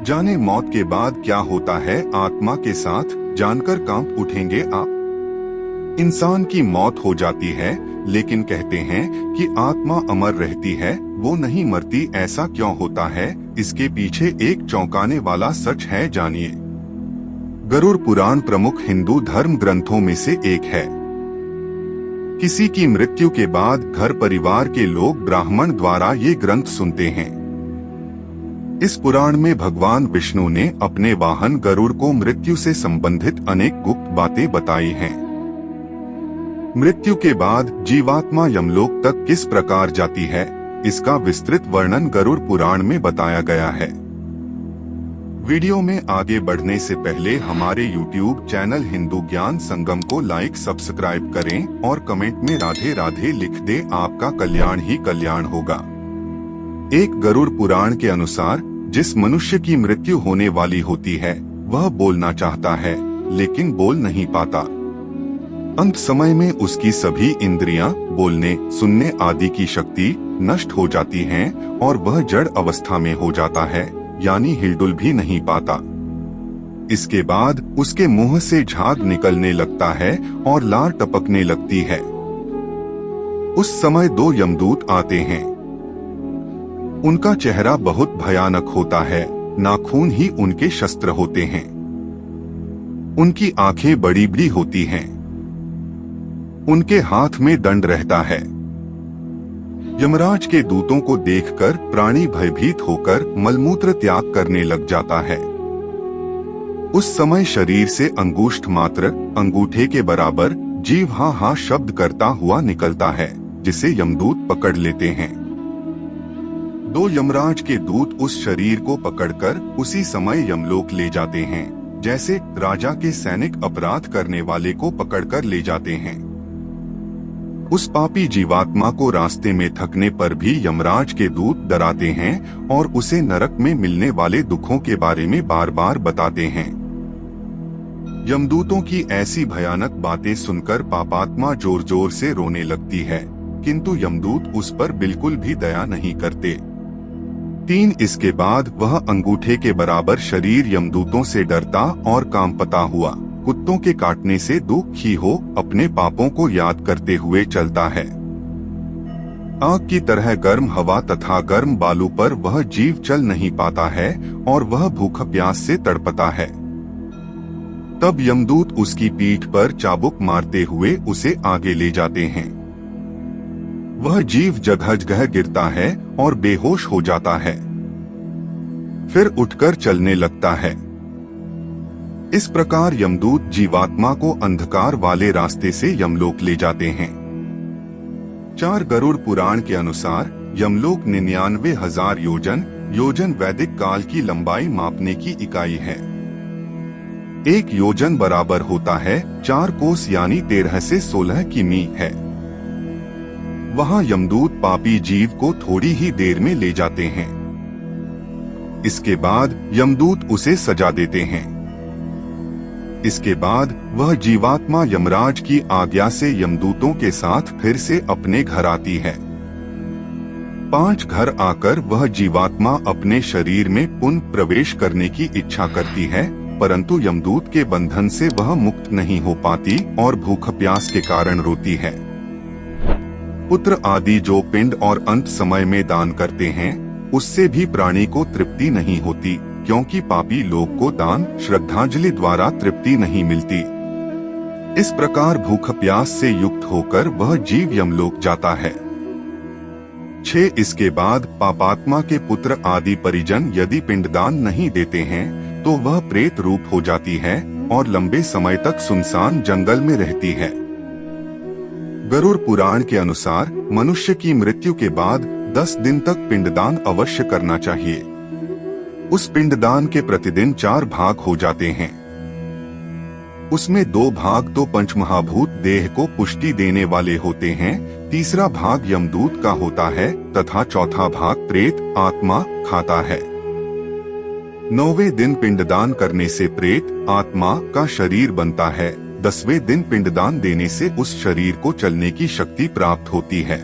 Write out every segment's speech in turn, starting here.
जाने मौत के बाद क्या होता है आत्मा के साथ, जानकर कांप उठेंगे आप। इंसान की मौत हो जाती है, लेकिन कहते हैं कि आत्मा अमर रहती है, वो नहीं मरती। ऐसा क्यों होता है? इसके पीछे एक चौंकाने वाला सच है, जानिए। गरुड़ पुराण प्रमुख हिंदू धर्म ग्रंथों में से एक है। किसी की मृत्यु के बाद घर परिवार के लोग ब्राह्मण द्वारा ये ग्रंथ सुनते हैं। इस पुराण में भगवान विष्णु ने अपने वाहन गरुड़ को मृत्यु से संबंधित अनेक गुप्त बातें बताई हैं। मृत्यु के बाद जीवात्मा यमलोक तक किस प्रकार जाती है, इसका विस्तृत वर्णन गरुड़ पुराण में बताया गया है। वीडियो में आगे बढ़ने से पहले हमारे YouTube चैनल हिंदू ज्ञान संगम को लाइक सब्सक्राइब करें और कमेंट में राधे राधे लिख दे, आपका कल्याण ही कल्याण होगा। एक गरुड़ पुराण के अनुसार जिस मनुष्य की मृत्यु होने वाली होती है वह बोलना चाहता है, लेकिन बोल नहीं पाता। अंत समय में उसकी सभी इंद्रियां, बोलने, सुनने आदि की शक्ति नष्ट हो जाती हैं और वह जड़ अवस्था में हो जाता है, यानी हिलडुल भी नहीं पाता। इसके बाद उसके मुंह से झाग निकलने लगता है और लार टपकने लगती है। उस समय दो यमदूत आते हैं। उनका चेहरा बहुत भयानक होता है, नाखून ही उनके शस्त्र होते हैं। उनकी आंखें बड़ी बड़ी होती हैं। उनके हाथ में दंड रहता है। यमराज के दूतों को देखकर प्राणी भयभीत होकर मलमूत्र त्याग करने लग जाता है। उस समय शरीर से अंगुष्ठ मात्र, अंगूठे के बराबर जीव हा हा शब्द करता हुआ निकलता है, जिसे यमदूत पकड़ लेते हैं। दो यमराज के दूत उस शरीर को पकड़कर उसी समय यमलोक ले जाते हैं, जैसे राजा के सैनिक अपराध करने वाले को पकड़कर ले जाते हैं। उस पापी जीवात्मा को रास्ते में थकने पर भी यमराज के दूत डराते हैं और उसे नरक में मिलने वाले दुखों के बारे में बार बार बताते हैं। यमदूतों की ऐसी भयानक बातें सुनकर पापात्मा जोर जोर से रोने लगती है, किंतु यमदूत उस पर बिल्कुल भी दया नहीं करते। इसके बाद वह अंगूठे के बराबर शरीर यमदूतों से डरता और कांपता हुआ, कुत्तों के काटने से दुखी हो, अपने पापों को याद करते हुए चलता है। आग की तरह गर्म हवा तथा गर्म बालू पर वह जीव चल नहीं पाता है और वह भूख प्यास से तड़पता है। तब यमदूत उसकी पीठ पर चाबुक मारते हुए उसे आगे ले जाते हैं। वह जीव जगह जगह गिरता है और बेहोश हो जाता है, फिर उठकर चलने लगता है। इस प्रकार यमदूत जीवात्मा को अंधकार वाले रास्ते से यमलोक ले जाते हैं। 4 गरुड़ पुराण के अनुसार यमलोक 99,000 योजन वैदिक काल की लंबाई मापने की इकाई है। 1 योजन बराबर होता है 4 कोस यानी 13 से 16 किमी है। वहाँ यमदूत पापी जीव को थोड़ी ही देर में ले जाते हैं। इसके बाद यमदूत उसे सजा देते हैं। इसके बाद वह जीवात्मा यमराज की आज्ञा से यमदूतों के साथ फिर से अपने घर आती है। 5 घर आकर वह जीवात्मा अपने शरीर में पुनः प्रवेश करने की इच्छा करती है, परंतु यमदूत के बंधन से वह मुक्त नहीं हो पाती और भूख प्यास के कारण रोती है। पुत्र आदि जो पिंड और अंत समय में दान करते हैं, उससे भी प्राणी को तृप्ति नहीं होती, क्योंकि पापी लोग को दान श्रद्धांजलि द्वारा तृप्ति नहीं मिलती। इस प्रकार भूख प्यास से युक्त होकर वह जीव यमलोक जाता है। 6 इसके बाद पापात्मा के पुत्र आदि परिजन यदि पिंडदान नहीं देते हैं तो वह प्रेत रूप हो जाती है और लंबे समय तक सुनसान जंगल में रहती है। गरुड़ पुराण के अनुसार मनुष्य की मृत्यु के बाद 10 दिन तक पिंडदान अवश्य करना चाहिए। उस पिंडदान के प्रतिदिन 4 भाग हो जाते हैं। उसमें 2 भाग तो पंचमहाभूत देह को पुष्टि देने वाले होते हैं, तीसरा भाग यमदूत का होता है तथा चौथा भाग प्रेत आत्मा खाता है। 9वें दिन पिंडदान करने से प्रेत आत्मा का शरीर बनता है। 10वें दिन पिंडदान देने से उस शरीर को चलने की शक्ति प्राप्त होती है।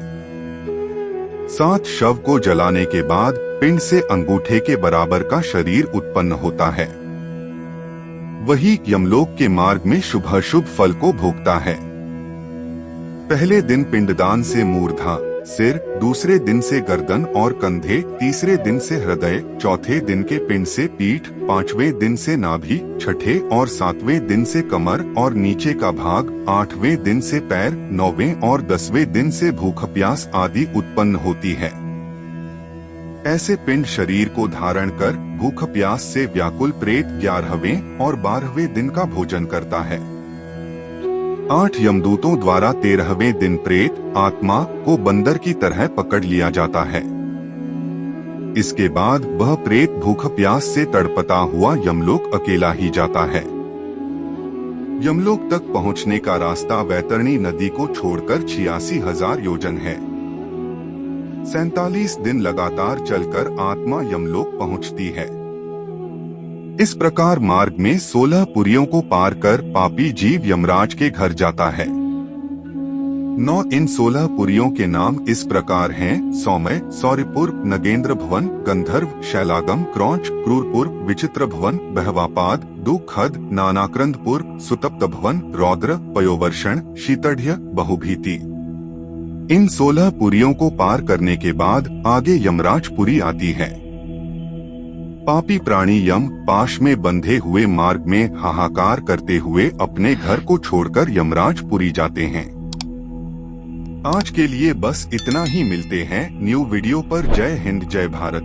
7 शव को जलाने के बाद पिंड से अंगूठे के बराबर का शरीर उत्पन्न होता है। वही यमलोक के मार्ग में शुभ फल को भोगता है। पहले दिन पिंडदान से मूर्धा सिर, दूसरे दिन से गर्दन और कंधे, तीसरे दिन से हृदय, चौथे दिन के पिंड से पीठ, पांचवें दिन से नाभि, छठे और सातवें दिन से कमर और नीचे का भाग, आठवें दिन से पैर, नौवें और 10वें दिन से भूख प्यास आदि उत्पन्न होती है। ऐसे पिंड शरीर को धारण कर भूख प्यास से व्याकुल प्रेत 11वें और 12वें दिन का भोजन करता है। 8 यमदूतों द्वारा 13वें दिन प्रेत आत्मा को बंदर की तरह पकड़ लिया जाता है। इसके बाद वह प्रेत भूख प्यास से तड़पता हुआ यमलोक अकेला ही जाता है। यमलोक तक पहुंचने का रास्ता वैतरणी नदी को छोड़कर 86,000 योजन है। 47 दिन लगातार चलकर आत्मा यमलोक पहुंचती है। इस प्रकार मार्ग में 16 पुरियों को पार कर पापी जीव यमराज के घर जाता है। 9 इन 16 पुरियों के नाम इस प्रकार हैं: सौम्य, सौर्यपुर, नगेंद्र भवन, गंधर्व, शैलागम, क्रौंच, क्रूरपुर, विचित्र भवन, बहवापाद, दुखद, नानाक्रंदपुर, सुतप्त भवन, रौद्र, पयोवर्षण, शीतढ़्य, बहुभीति। इन 16 पुरियों को पार करने के बाद आगे यमराजपुरी आती है। पापी प्राणी यम पाश में बंधे हुए मार्ग में हाहाकार करते हुए अपने घर को छोड़कर यमराजपुरी जाते हैं। आज के लिए बस इतना ही। मिलते हैं न्यू वीडियो पर। जय हिंद, जय भारत।